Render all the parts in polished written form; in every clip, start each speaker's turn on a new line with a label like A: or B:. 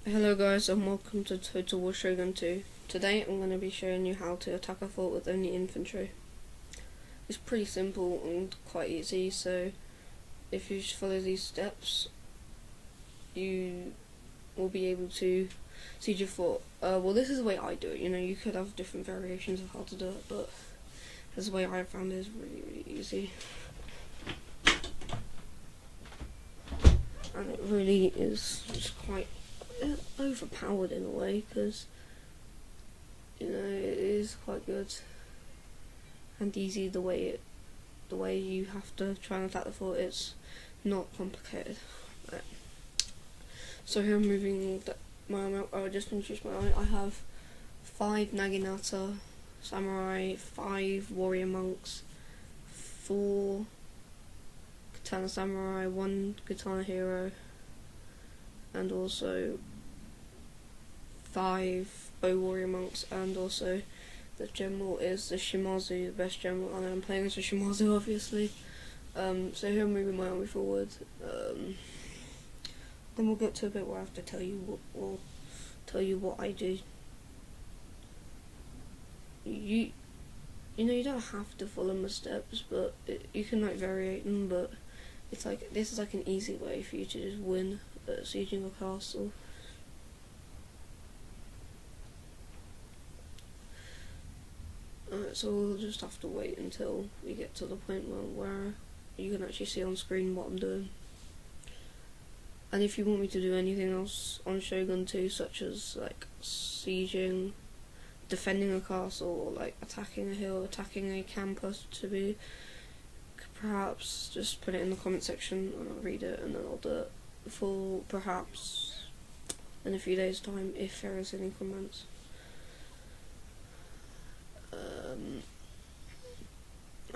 A: Hello guys and welcome to Total War Shogun 2. Today I'm going to be showing you how to attack a fort with only infantry. It's pretty simple and quite easy, so if you just follow these steps you will be able to siege your fort. Well, this is the way I do it. You could have different variations of how to do it, but this is the way I found it is really easy. And it really is just quite overpowered in a way, because it is quite good and easy the way you have to try and attack the fort. It's not complicated. Right. So here I'm moving my army up. I just introduced my army. I have 5 Naginata samurai, 5 warrior monks, 4 katana samurai, 1 katana hero, and also 5 bow warrior monks, and also the general is the Shimazu, the best general, and I'm playing as a Shimazu obviously. So here I'm moving my army forward. Then we'll get to a bit where I have to tell you what I do. You don't have to follow my steps, but you can variate them. But it's this is an easy way for you to just win at sieging a castle. So we'll just have to wait until we get to the point where you can actually see on screen what I'm doing. And if you want me to do anything else on Shogun 2, such as sieging, defending a castle, or attacking a hill, attacking a campus, perhaps just put it in the comment section and I'll read it, and then I'll do it for perhaps in a few days' time if there is any comments.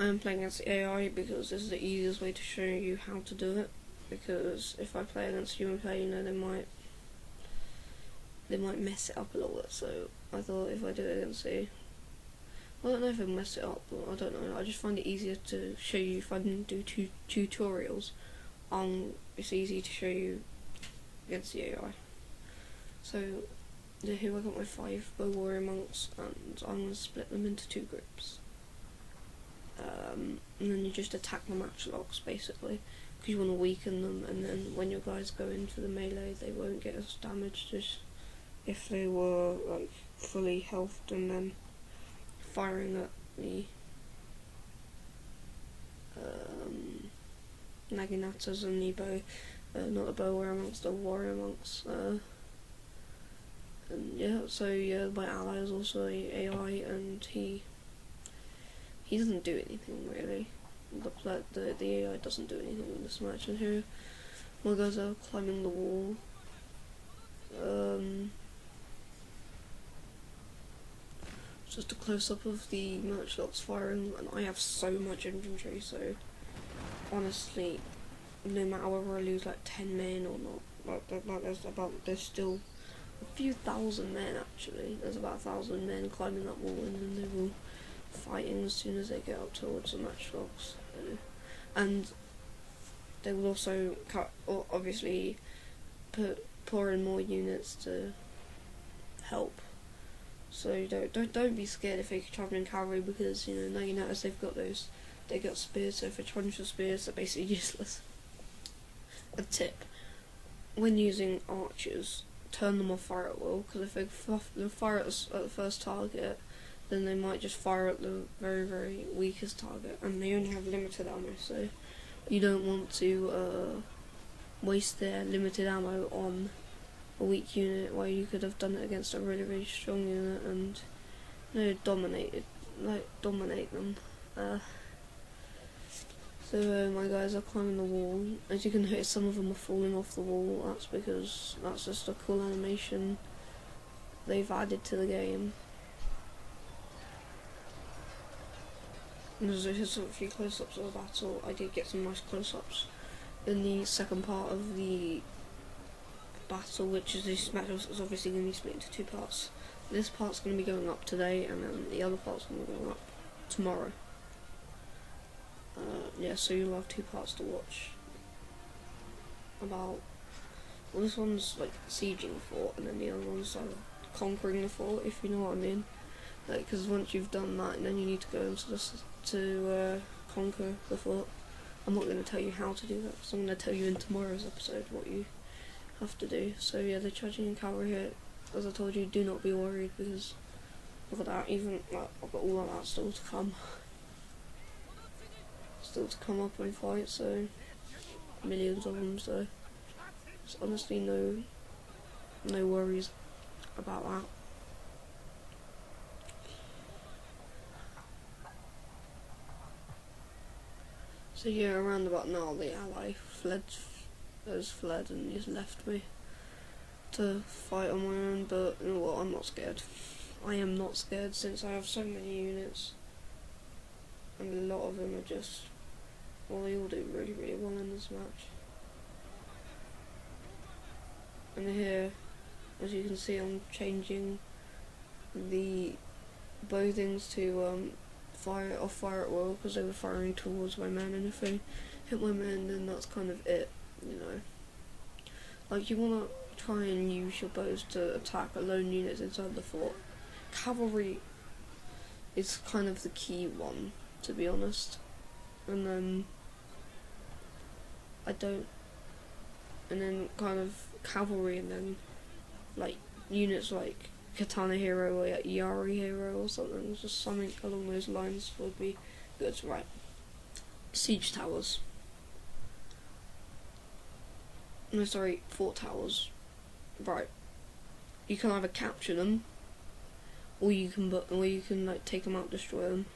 A: I am playing against the AI because this is the easiest way to show you how to do it. Because if I play against human player, they might mess it up a little bit. So I thought if I do it against I don't know if I mess it up, but I don't know. I just find it easier to show you if I can do tutorials. It's easy to show you against the AI. So here I got my 5 bow warrior monks, and I'm going to split them into 2 groups. And then you just attack the matchlocks basically, because you want to weaken them, and then when your guys go into the melee they won't get as damaged as if they were fully healthed and then firing at the Naginatas and the bow, not the bow warrior monks, the warrior monks. And yeah, so my ally is also AI, and he doesn't do anything really. The AI doesn't do anything in this match, and here my guys are climbing the wall. Just a close up of the matchlocks firing, and I have so much infantry, so honestly, no matter whether I lose 10 men or not, there's still a few thousand men actually. There's about 1,000 men climbing that wall, and then they will fighting as soon as they get up towards the matchlocks. And they will also obviously pour in more units to help. So don't be scared if you're travelling cavalry, because now you notice they got spears. So if you're trying for spears, they're basically useless. A tip: when using archers, turn them off fire at will, because if they fire at the first target, then they might just fire at the very, very weakest target, and they only have limited ammo, so you don't want to waste their limited ammo on a weak unit where you could have done it against a really, really strong unit and dominate them. So my guys are climbing the wall. As you can notice, some of them are falling off the wall. That's because that's just a cool animation they've added to the game. Here's a few close-ups of the battle. I did get some nice close-ups in the second part of the battle, which is this match is obviously going to be split into 2 parts. This part's going to be going up today, and then the other part's going to be going up tomorrow. Yeah, so you'll have 2 parts to watch. About well, this one's like sieging the fort, and then the other one's like conquering the fort, if you know what I mean. Like, because once you've done that, and then you need to go into this to conquer the fort. I'm not going to tell you how to do that, because I'm going to tell you in tomorrow's episode what you have to do. So yeah, they're charging in cavalry here. As I told you, do not be worried, because look at that, even like, I've got all of that still to come. Still to come up and fight, so millions of them, so there's honestly no worries about that. So yeah, around about now the ally has fled and just left me to fight on my own, but you know what, I'm not scared. I am not scared, since I have so many units, and a lot of them are just, well, they all do really, really well in this match. And here, as you can see, I'm changing the bow things to fire at will, because they were firing towards my men, and if they hit my men, then that's kind of it, you know. Like, you want to try and use your bows to attack alone units inside the fort. Cavalry is kind of the key one, to be honest. And then and then kind of cavalry, and then like units like Katana Hero or Yari Hero or something, just something along those lines would be good. Right, siege towers. No, sorry, fort towers. Right, you can either capture them, or you can like take them out, destroy them.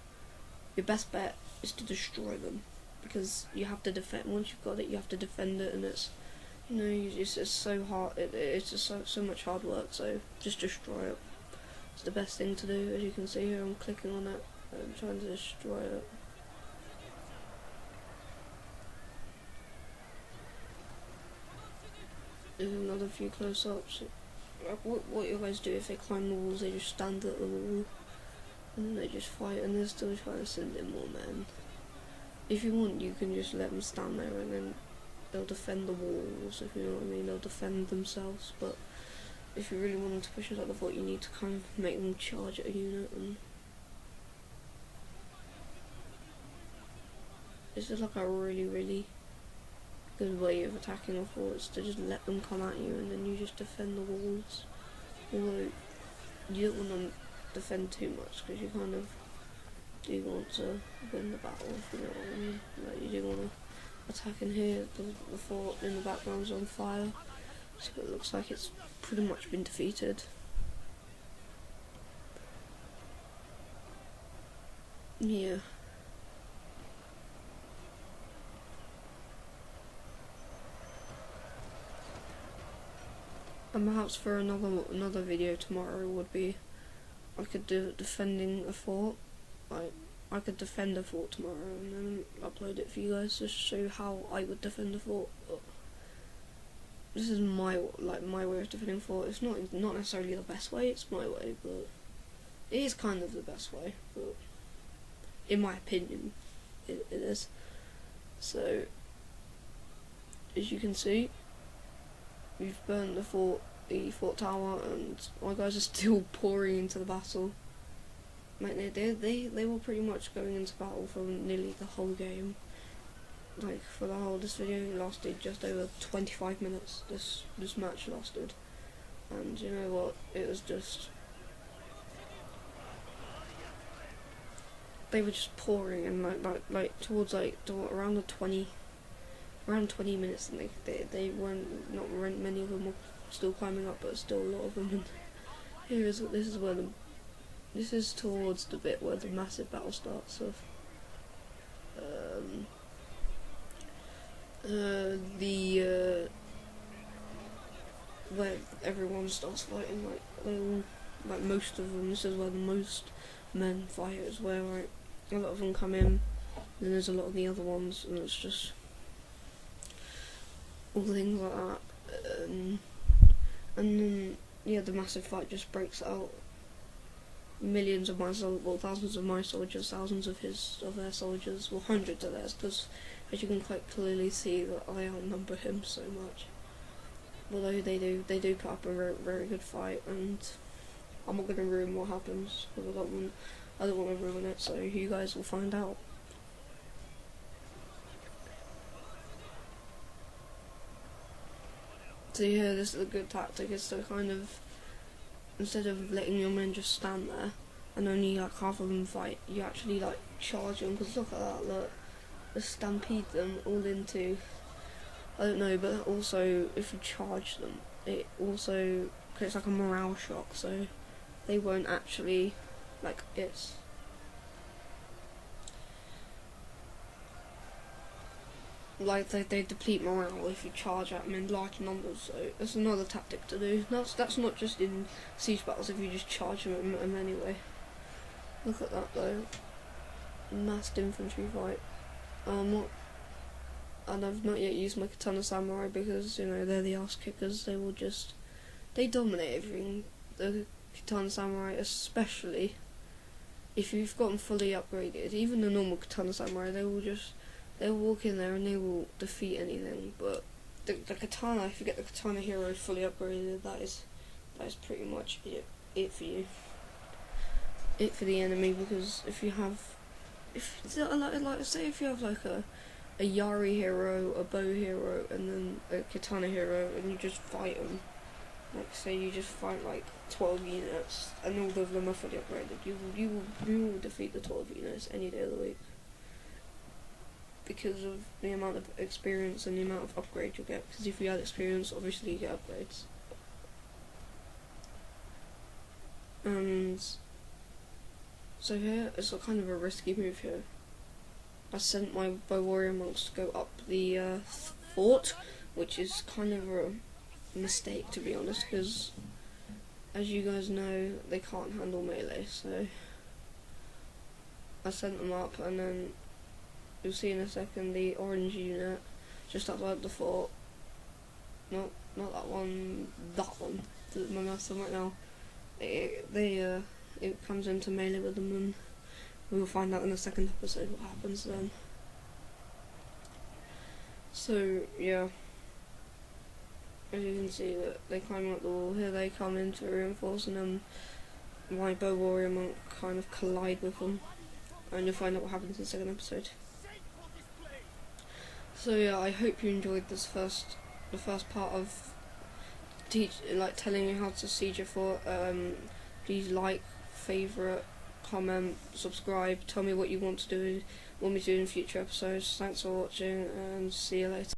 A: Your best bet is to destroy them, because you have to defend. Once you've got it, you have to defend it, and it's, you know, it's just so hard. It's just so much hard work. So just destroy it. It's the best thing to do. As you can see here, I'm clicking on it and trying to destroy it. There's another few close-ups. What you guys do if they climb the walls? They just stand at the wall, and then they just fight, and they're still trying to send in more men. If you want, you can just let them stand there, and then they'll defend the walls, if you know what I mean. They'll defend themselves, but if you really want them to push inside the fort, you need to kind of make them charge at a unit, and it's just like a really, really good way of attacking a fort, is to just let them come at you, and then you just defend the walls. Although you don't want to defend too much, because you kind of do want to win the battle, if you know what I mean. Like, you do want to attack in here. The fort in the background's on fire, so it looks like it's pretty much been defeated. Yeah. And perhaps for another video tomorrow would be, I could do defending a fort. Like, I could defend a fort tomorrow and then upload it for you guys to show how I would defend a fort. But this is my way of defending a fort. It's not necessarily the best way. It's my way, but it is kind of the best way. But in my opinion, it is. So, as you can see, we've burned the fort tower, and my guys are still pouring into the battle. Like, they were pretty much going into battle for nearly the whole game. Like, for the whole, this video lasted just over 25 minutes. This match lasted, and you know what? It was just, they were just pouring, and like towards around 20 minutes, and they weren't, not many of them were still climbing up, but still a lot of them. And this is towards the bit where the massive battle starts, of where everyone starts fighting. Like most of them, this is where the most men fight, is where like a lot of them come in, and then there's a lot of the other ones, and it's just all things like that. And then yeah, the massive fight just breaks out. Millions of my soldiers, well, thousands of my soldiers, thousands of their soldiers, well, hundreds of theirs, because as you can quite clearly see that I outnumber him so much. although they do put up a very, very good fight, and I'm not gonna ruin what happens because I don't want to ruin it. So you guys will find out. So yeah, this is a good tactic, is to kind of, instead of letting your men just stand there and only like half of them fight, you actually like charge them, because look at that, look, just stampede them all into, I don't know, but also if you charge them, it also creates like a morale shock, so they won't actually, like, it's, like they deplete morale if you charge at them in large numbers. So that's another tactic to do. That's not just in siege battles, if you just charge them anyway. Look at that though, massed infantry fight. And I've not yet used my katana samurai because, you know, they're the ass kickers. They dominate everything. The katana samurai, especially if you've gotten fully upgraded, even the normal katana samurai, they'll walk in there and they will defeat anything. But the katana, if you get the katana hero fully upgraded, that is pretty much it for you. It for the enemy, because if say if you have like a Yari hero, a bow hero, and then a katana hero, and you just fight them, like say you just fight like 12 units, and all of them are fully upgraded, you will defeat the 12 units any day of the week, because of the amount of experience and the amount of upgrade you'll get. Because if you add experience, obviously you get upgrades. And so here, it's a kind of a risky move here. I sent my bow warrior monks to go up the fort, which is kind of a mistake, to be honest, because as you guys know, they can't handle melee, so I sent them up, and then you'll see in a second the orange unit just outside the fort. No, not that one, my mouse on right now. It comes into melee with them, and we'll find out in the second episode what happens then. So yeah, as you can see, that they climb up the wall. Here they come in to reinforce, and then my bow warrior monk kind of collide with them, and you'll find out what happens in the second episode. So yeah, I hope you enjoyed the first part of telling you how to siege a fort. Please like, favourite, comment, subscribe, tell me what you want me to do in future episodes. Thanks for watching, and see you later.